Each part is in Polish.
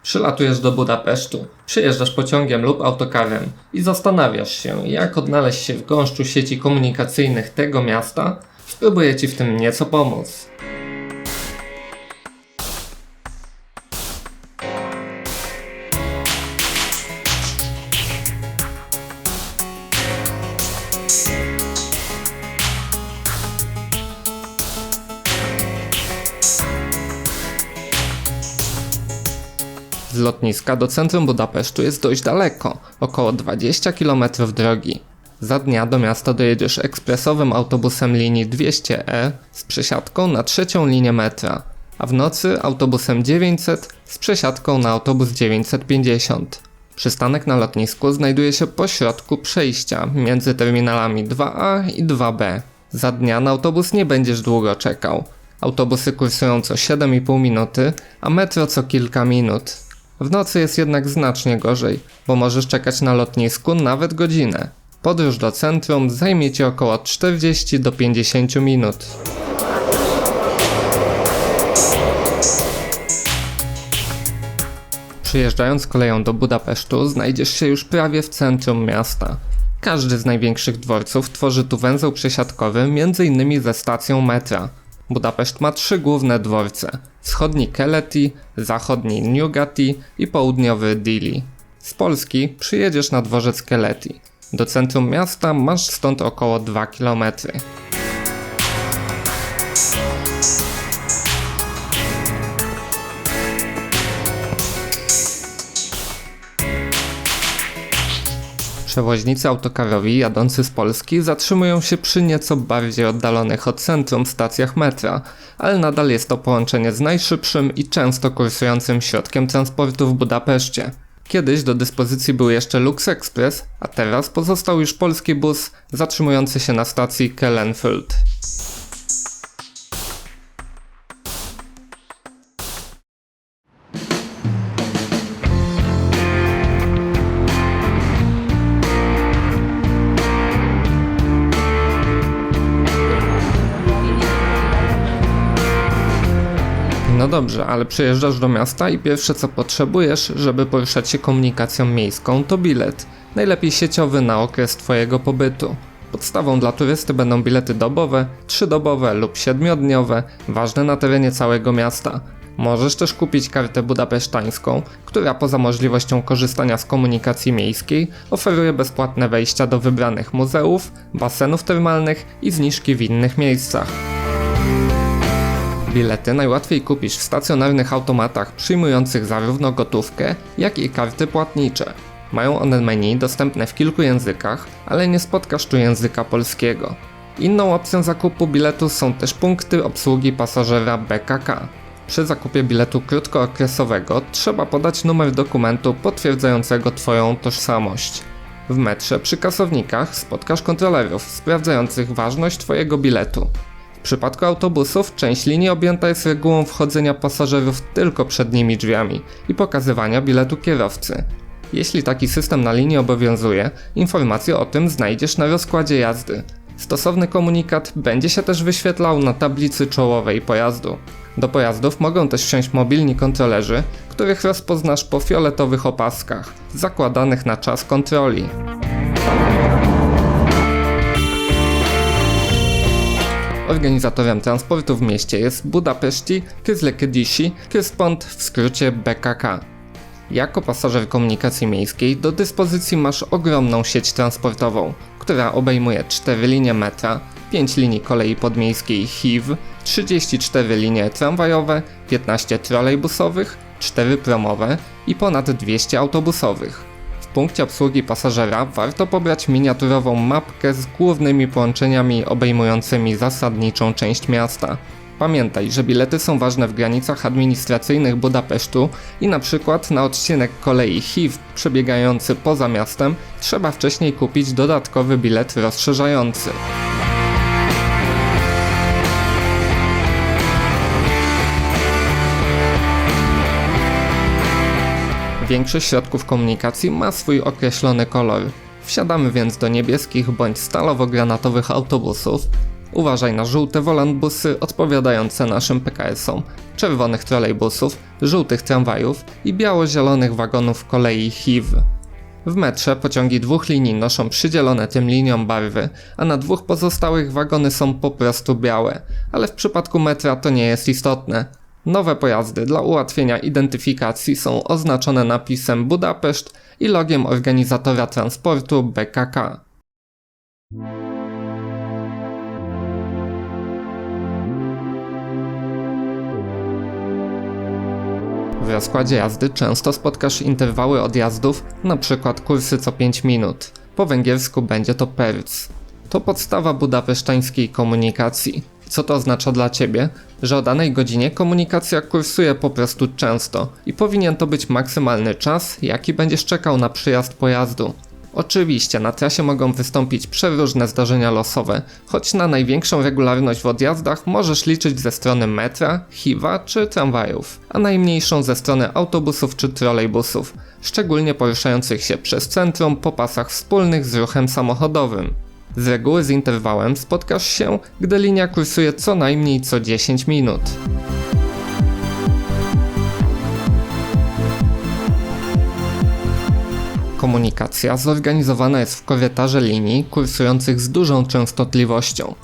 Przylatujesz do Budapesztu, przyjeżdżasz pociągiem lub autokarem i zastanawiasz się, jak odnaleźć się w gąszczu sieci komunikacyjnych tego miasta? Spróbuję Ci w tym nieco pomóc. Z lotniska do centrum Budapesztu jest dość daleko, około 20 km drogi. Za dnia do miasta dojedziesz ekspresowym autobusem linii 200E z przesiadką na trzecią linię metra, a w nocy autobusem 900 z przesiadką na autobus 950. Przystanek na lotnisku znajduje się pośrodku przejścia między terminalami 2A i 2B. Za dnia na autobus nie będziesz długo czekał. Autobusy kursują co 7,5 minuty, a metro co kilka minut. W nocy jest jednak znacznie gorzej, bo możesz czekać na lotnisku nawet godzinę. Podróż do centrum zajmie Ci około 40 do 50 minut. Przyjeżdżając koleją do Budapesztu znajdziesz się już prawie w centrum miasta. Każdy z największych dworców tworzy tu węzeł przesiadkowy m.in. ze stacją metra. Budapeszt ma 3 główne dworce: wschodni Keleti, zachodni Nyugati i południowy Dili. Z Polski przyjedziesz na dworzec Keleti. Do centrum miasta masz stąd około 2 km. Przewoźnicy autokarowi jadący z Polski zatrzymują się przy nieco bardziej oddalonych od centrum stacjach metra, ale nadal jest to połączenie z najszybszym i często kursującym środkiem transportu w Budapeszcie. Kiedyś do dyspozycji był jeszcze Lux Express, a teraz pozostał już polski bus zatrzymujący się na stacji Kelenföld. No dobrze, ale przyjeżdżasz do miasta i pierwsze co potrzebujesz, żeby poruszać się komunikacją miejską, to bilet. Najlepiej sieciowy na okres Twojego pobytu. Podstawą dla turysty będą bilety dobowe, 3-dobowe lub 7-dniowe, ważne na terenie całego miasta. Możesz też kupić kartę budapesztańską, która poza możliwością korzystania z komunikacji miejskiej oferuje bezpłatne wejścia do wybranych muzeów, basenów termalnych i zniżki w innych miejscach. Bilety najłatwiej kupisz w stacjonarnych automatach przyjmujących zarówno gotówkę, jak i karty płatnicze. Mają one menu dostępne w kilku językach, ale nie spotkasz tu języka polskiego. Inną opcją zakupu biletu są też punkty obsługi pasażera BKK. Przy zakupie biletu krótkookresowego trzeba podać numer dokumentu potwierdzającego Twoją tożsamość. W metrze przy kasownikach spotkasz kontrolerów sprawdzających ważność Twojego biletu. W przypadku autobusów część linii objęta jest regułą wchodzenia pasażerów tylko przednimi drzwiami i pokazywania biletu kierowcy. Jeśli taki system na linii obowiązuje, informację o tym znajdziesz na rozkładzie jazdy. Stosowny komunikat będzie się też wyświetlał na tablicy czołowej pojazdu. Do pojazdów mogą też wsiąść mobilni kontrolerzy, których rozpoznasz po fioletowych opaskach, zakładanych na czas kontroli. Organizatorem transportu w mieście jest Budapesti Közlekedési Központ, w skrócie BKK. Jako pasażer komunikacji miejskiej do dyspozycji masz ogromną sieć transportową, która obejmuje 4 linie metra, 5 linii kolei podmiejskiej HIV, 34 linie tramwajowe, 15 trolejbusowych, 4 promowe i ponad 200 autobusowych. W punkcie obsługi pasażera warto pobrać miniaturową mapkę z głównymi połączeniami obejmującymi zasadniczą część miasta. Pamiętaj, że bilety są ważne w granicach administracyjnych Budapesztu i na przykład na odcinek kolei HIV przebiegający poza miastem trzeba wcześniej kupić dodatkowy bilet rozszerzający. Większość środków komunikacji ma swój określony kolor. Wsiadamy więc do niebieskich bądź stalowo-granatowych autobusów Uważaj na żółte volantbusy odpowiadające naszym PKS-om, czerwonych trolejbusów, żółtych tramwajów i biało-zielonych wagonów kolei HIV. W metrze pociągi 2 linii noszą przydzielone tym liniom barwy, a na 2 pozostałych wagony są po prostu białe, ale w przypadku metra to nie jest istotne. Nowe pojazdy dla ułatwienia identyfikacji są oznaczone napisem Budapeszt i logiem organizatora transportu BKK. W rozkładzie jazdy często spotkasz interwały odjazdów, np. kursy co 5 minut. Po węgiersku będzie to perc. To podstawa budapesztańskiej komunikacji. Co to oznacza dla Ciebie? Że o danej godzinie komunikacja kursuje po prostu często i powinien to być maksymalny czas, jaki będziesz czekał na przyjazd pojazdu. Oczywiście na trasie mogą wystąpić przeróżne zdarzenia losowe, choć na największą regularność w odjazdach możesz liczyć ze strony metra, HIV-a czy tramwajów, a najmniejszą ze strony autobusów czy trolejbusów, szczególnie poruszających się przez centrum po pasach wspólnych z ruchem samochodowym. Z reguły z interwałem spotkasz się, gdy linia kursuje co najmniej co 10 minut. Komunikacja zorganizowana jest w korytarze linii kursujących z dużą częstotliwością.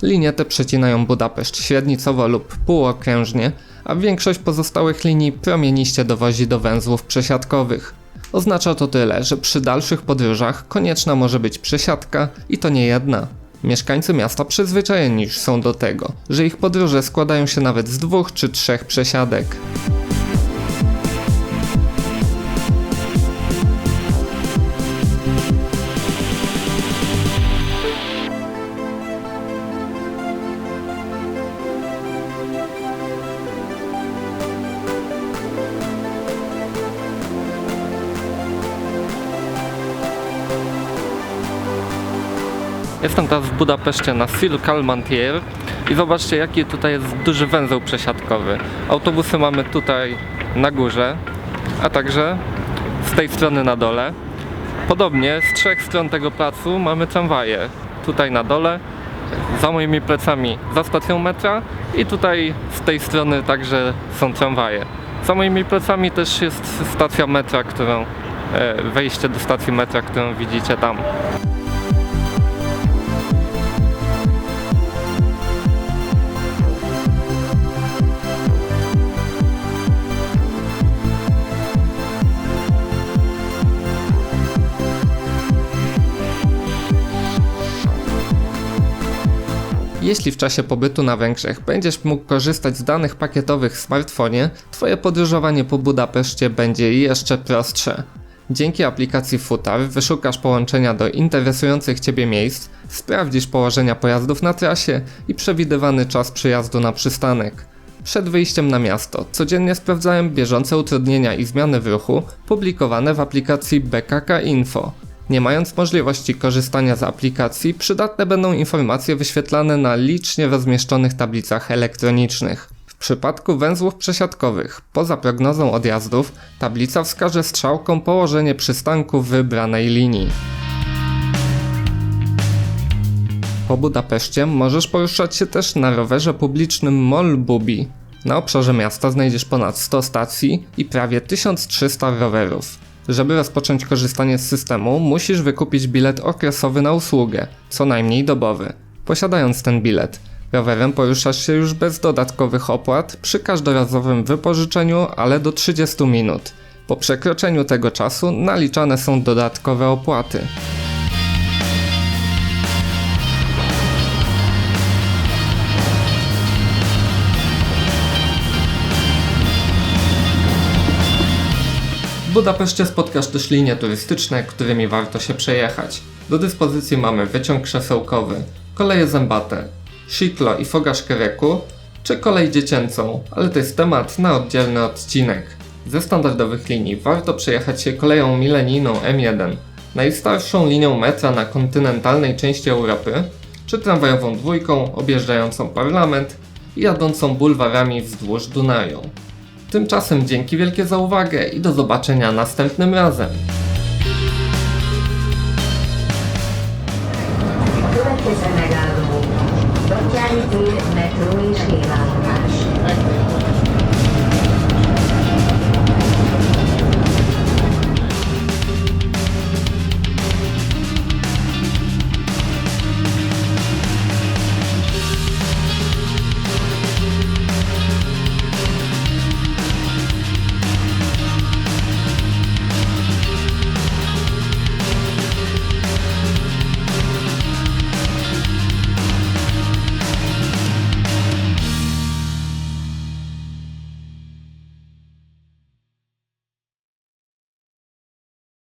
Linie te przecinają Budapeszt średnicowo lub półokrężnie, a większość pozostałych linii promieniście dowozi do węzłów przesiadkowych. Oznacza to tyle, że przy dalszych podróżach konieczna może być przesiadka i to nie jedna. Mieszkańcy miasta przyzwyczajeni już są do tego, że ich podróże składają się nawet z 2 czy 3 przesiadek. Jestem teraz w Budapeszcie na Széll-Kálmán i zobaczcie, jaki tutaj jest duży węzeł przesiadkowy. Autobusy mamy tutaj na górze, a także z tej strony na dole. Podobnie z 3 stron tego placu mamy tramwaje. Tutaj na dole, za moimi plecami za stacją metra i tutaj z tej strony także są tramwaje. Za moimi plecami też jest stacja metra, wejście do stacji metra, którą widzicie tam. Jeśli w czasie pobytu na Węgrzech będziesz mógł korzystać z danych pakietowych w smartfonie, Twoje podróżowanie po Budapeszcie będzie jeszcze prostsze. Dzięki aplikacji Futar wyszukasz połączenia do interesujących Ciebie miejsc, sprawdzisz położenia pojazdów na trasie i przewidywany czas przyjazdu na przystanek. Przed wyjściem na miasto codziennie sprawdzałem bieżące utrudnienia i zmiany w ruchu publikowane w aplikacji BKK Info. Nie mając możliwości korzystania z aplikacji, przydatne będą informacje wyświetlane na licznie rozmieszczonych tablicach elektronicznych. W przypadku węzłów przesiadkowych, poza prognozą odjazdów, tablica wskaże strzałką położenie przystanku wybranej linii. Po Budapeszcie możesz poruszać się też na rowerze publicznym MOL Bubi. Na obszarze miasta znajdziesz ponad 100 stacji i prawie 1300 rowerów. Żeby rozpocząć korzystanie z systemu, musisz wykupić bilet okresowy na usługę, co najmniej dobowy. Posiadając ten bilet, rowerem poruszasz się już bez dodatkowych opłat przy każdorazowym wypożyczeniu, ale do 30 minut. Po przekroczeniu tego czasu naliczane są dodatkowe opłaty. W Budapeszcie spotkasz też linie turystyczne, którymi warto się przejechać. Do dyspozycji mamy wyciąg krzesełkowy, koleje zębate, Siklo i Fogaś Kereku, czy kolej dziecięcą, ale to jest temat na oddzielny odcinek. Ze standardowych linii warto przejechać się koleją milenijną M1, najstarszą linią metra na kontynentalnej części Europy, czy tramwajową dwójką objeżdżającą parlament i jadącą bulwarami wzdłuż Dunaju. Tymczasem dzięki wielkie za uwagę i do zobaczenia następnym razem. A következő megálló Metro Sheila.